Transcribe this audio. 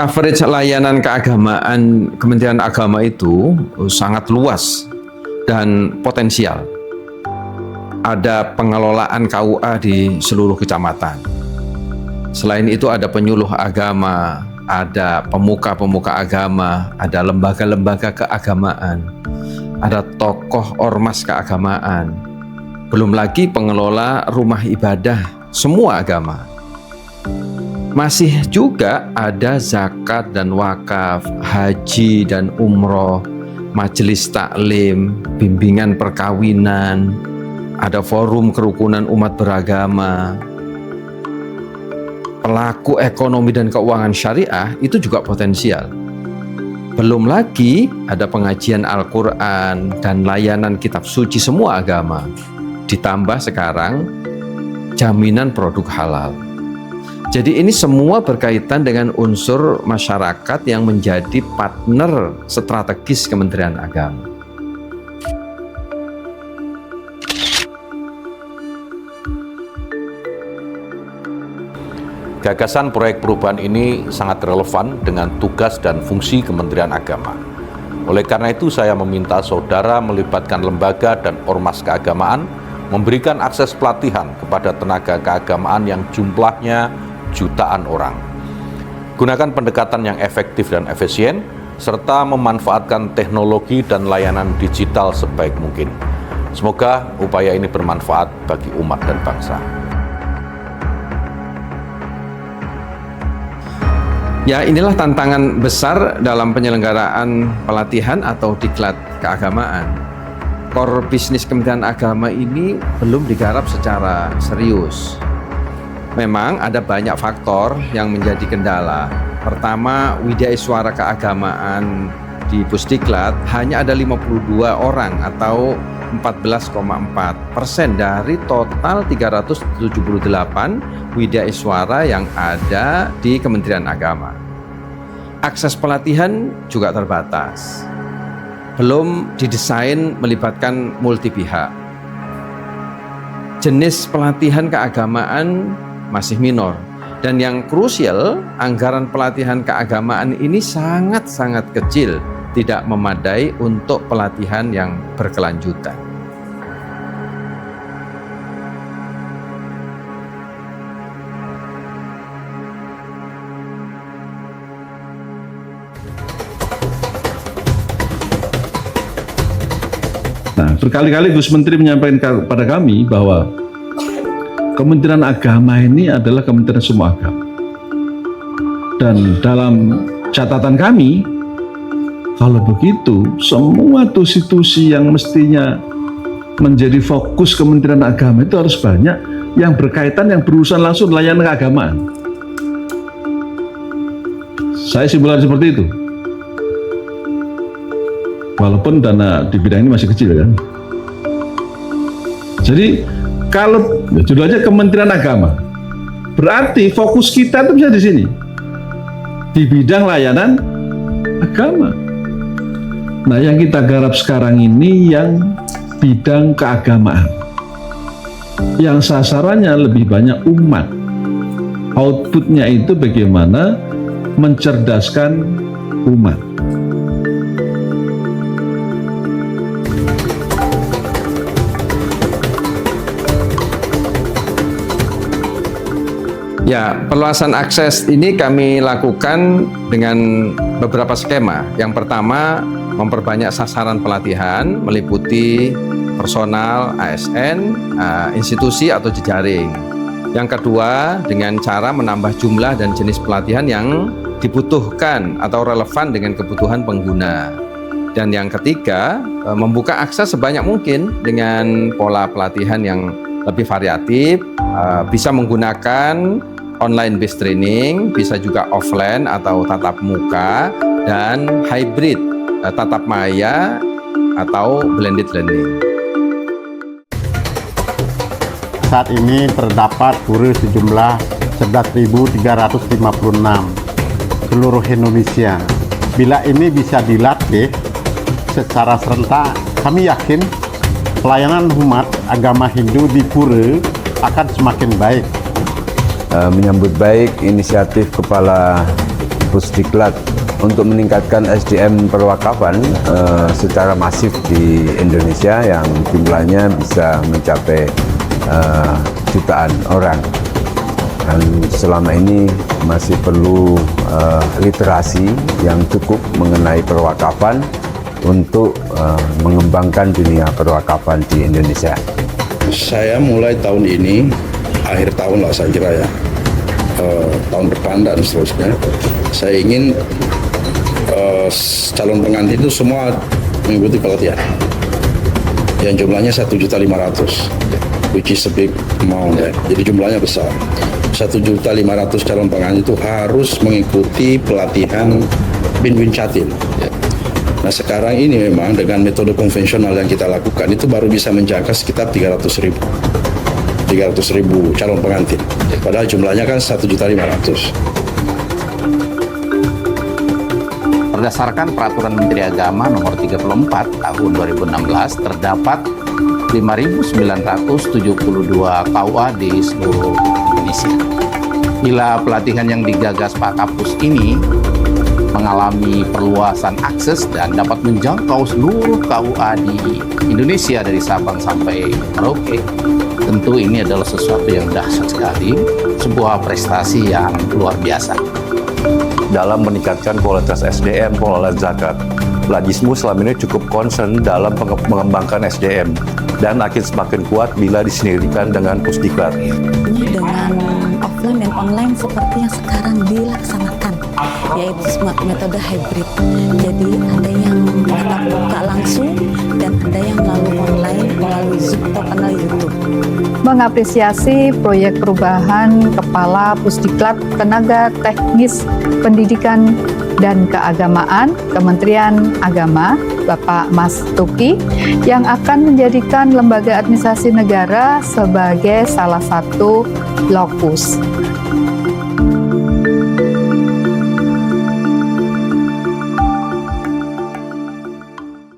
Coverage layanan keagamaan Kementerian Agama itu sangat luas dan potensial. Ada pengelolaan KUA di seluruh kecamatan. Selain itu ada penyuluh agama, ada pemuka-pemuka agama, ada lembaga-lembaga keagamaan, ada tokoh ormas keagamaan, belum lagi pengelola rumah ibadah semua agama. Masih juga ada zakat dan wakaf, haji dan umroh, majelis taklim, bimbingan perkawinan, ada forum kerukunan umat beragama. Pelaku ekonomi dan keuangan syariah itu juga potensial. Belum lagi ada pengajian Al-Quran dan layanan kitab suci semua agama. Ditambah sekarang jaminan produk halal. Jadi ini semua berkaitan dengan unsur masyarakat yang menjadi partner strategis Kementerian Agama. Gagasan proyek perubahan ini sangat relevan dengan tugas dan fungsi Kementerian Agama. Oleh karena itu saya meminta saudara melibatkan lembaga dan ormas keagamaan, memberikan akses pelatihan kepada tenaga keagamaan yang jumlahnya jutaan orang. Gunakan pendekatan yang efektif dan efisien, serta memanfaatkan teknologi dan layanan digital sebaik mungkin. Semoga upaya ini bermanfaat bagi umat dan bangsa. Ya, inilah tantangan besar dalam penyelenggaraan pelatihan atau diklat keagamaan. Core bisnis Kementerian Agama ini belum digarap secara serius. Memang ada banyak faktor yang menjadi kendala. Pertama, Widya Iswara Keagamaan di Pusdiklat hanya ada 52 orang atau 14,4% dari total 378 Widya Iswara yang ada di Kementerian Agama. Akses pelatihan juga terbatas. Belum didesain melibatkan multi pihak. Jenis pelatihan keagamaan masih minor, dan yang krusial, anggaran pelatihan keagamaan ini sangat-sangat kecil, tidak memadai untuk pelatihan yang berkelanjutan. Nah, berkali-kali Gus Menteri menyampaikan kepada kami bahwa Kementerian Agama ini adalah kementerian semua agama. Dan dalam catatan kami, kalau begitu, semua institusi yang mestinya menjadi fokus Kementerian Agama itu harus banyak yang berkaitan, yang berurusan langsung layanan keagamaan. Saya simpulkan seperti itu. Walaupun dana di bidang ini masih kecil kan. Jadi kalau judulnya Kementerian Agama, berarti fokus kita itu bisa di sini, di bidang layanan agama. Nah, yang kita garap sekarang ini yang bidang keagamaan, yang sasarannya lebih banyak umat. Outputnya itu bagaimana mencerdaskan umat. Ya, perluasan akses ini kami lakukan dengan beberapa skema. Yang pertama, memperbanyak sasaran pelatihan, meliputi personal, ASN, institusi atau jejaring. Yang kedua, dengan cara menambah jumlah dan jenis pelatihan yang dibutuhkan atau relevan dengan kebutuhan pengguna. Dan yang ketiga, membuka akses sebanyak mungkin dengan pola pelatihan yang lebih variatif, bisa menggunakan online based training, bisa juga offline atau tatap muka, dan hybrid, tatap maya atau blended learning. Saat ini terdapat pura sejumlah 11.356 seluruh Indonesia. Bila ini bisa dilatih secara serentak, kami yakin pelayanan umat agama Hindu di pura akan semakin baik. Menyambut baik inisiatif Kepala Pusdiklat untuk meningkatkan SDM perwakafan secara masif di Indonesia yang jumlahnya bisa mencapai jutaan orang. Dan selama ini masih perlu literasi yang cukup mengenai perwakafan untuk mengembangkan dunia perwakafan di Indonesia. Saya mulai tahun ini, akhir tahun lah saya kira ya, tahun depan dan seterusnya, saya ingin calon pengantin itu semua mengikuti pelatihan yang jumlahnya 1.500.000, which is a big amount ya. Jadi jumlahnya besar. 1.500.000 calon pengantin itu harus mengikuti pelatihan Binwin Catim. Nah sekarang ini memang dengan metode konvensional yang kita lakukan itu baru bisa menjangkau sekitar 300.000 calon pengantin. Padahal jumlahnya kan 1.500.000. Berdasarkan Peraturan Menteri Agama Nomor 34 Tahun 2016, terdapat 5.972 KUA di seluruh Indonesia. Bila pelatihan yang digagas Pak Kapus ini mengalami perluasan akses dan dapat menjangkau seluruh KUA di Indonesia dari Sabang sampai Merauke, tentu ini adalah sesuatu yang dahsyat sekali, sebuah prestasi yang luar biasa. Dalam meningkatkan kualitas SDM pengelola zakat, Lajismu selama ini cukup concern dalam mengembangkan SDM dan akan semakin kuat bila disinirikan dengan Pusdiklat. Dengan offline dan online seperti yang sekarang dilaksanakan, yaitu metode hybrid. Jadi ada yang tatap muka langsung dan ada yang melalui online melalui Zoom atau kanal YouTube. Mengapresiasi proyek perubahan Kepala Pusdiklat Tenaga Teknis Pendidikan dan Keagamaan Kementerian Agama, Bapak Mas Tuki, yang akan menjadikan lembaga administrasi negara sebagai salah satu lokus.